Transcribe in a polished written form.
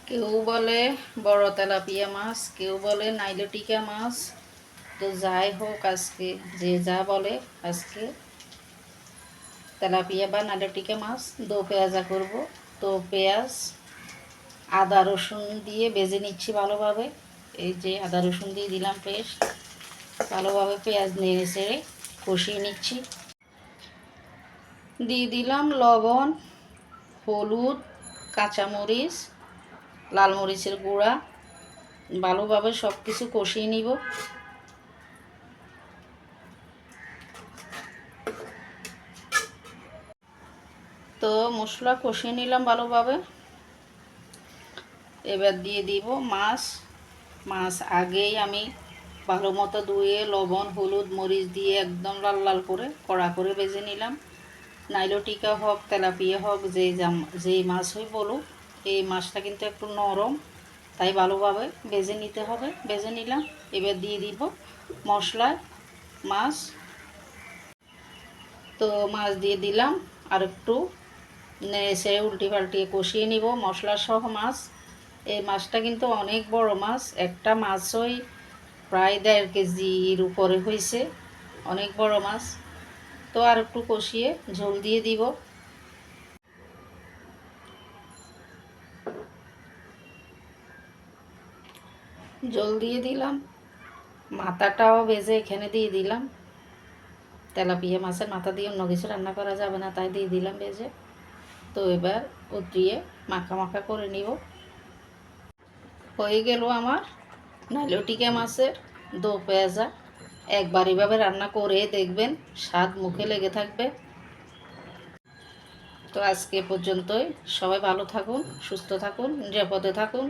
কেউ বলে বড় তেলাপিয়া মাছ, কেউ বলে নাইলোটিকা মাছ। তো যাই হোক, আজকে যে যা বলে, আজকে তেলাপিয়া বা নাইলোটিকা মাছ দো পেঁয়াজা করব। তো পেঁয়াজ আদা রসুন দিয়ে ভেজে নিচ্ছি ভালোভাবে। এই যে আদা রসুন দিয়ে দিলাম পেস্ট, ভালোভাবে পেঁয়াজ নেড়ে চেড়ে কষিয়ে নিচ্ছি। দিয়ে দিলাম লবণ, হলুদ, কাঁচামরিচ, লাল মরিচের গুঁড়া, ভালোভাবে সব কিছু কষিয়ে নিব। তো মশলা কষিয়ে নিলাম ভালোভাবে। এবার দিয়ে দিব মাছ। মাছ আগেই আমি ভালো মতো ধুয়ে লবণ হলুদ মরিচ দিয়ে একদম লাল লাল করে কড়া করে ভেজে নিলাম। নাইলোটিকা হোক তেলাপিয়া হোক, যেই মাছ হয় বলুক, এই মাছটা কিন্তু একটু নরম, তাই ভালোভাবে ভেজে নিতে হবে। ভেজে নিলাম। এবার দিয়ে দিব মশলা, মাছ। তো মাছ দিয়ে দিলাম, আর একটু নেড়ে উল্টি পাল্টিয়ে কষিয়ে নিব মশলা সহ মাছ। এই মাছটা কিন্তু অনেক বড় মাছ, একটা মাছই প্রায় 1.5 কেজির উপরে হয়েছে, অনেক বড় মাছ। তো আর একটু কষিয়ে ঝোল দিয়ে দিব। ঝোল দিয়ে দিলাম, মাথাটাও ভেজে এখানে দিয়ে দিলাম। তেলাপিয়া মাছের মাথা দিয়ে অন্য কিছু রান্না করা যাবে না, তাই দিয়ে দিলাম ভেজে। তো এবার উঠিয়ে মাখা মাখা করে নিব। হয়ে গেল আমার নাইলোটিকা মাছের দো পেঁয়াজা। একবার এভাবে রান্না করে দেখবেন, স্বাদ মুখে লেগে থাকবে। তো আজকে পর্যন্তই। সবাই ভালো থাকুন, সুস্থ থাকুন, নিরাপদে থাকুন।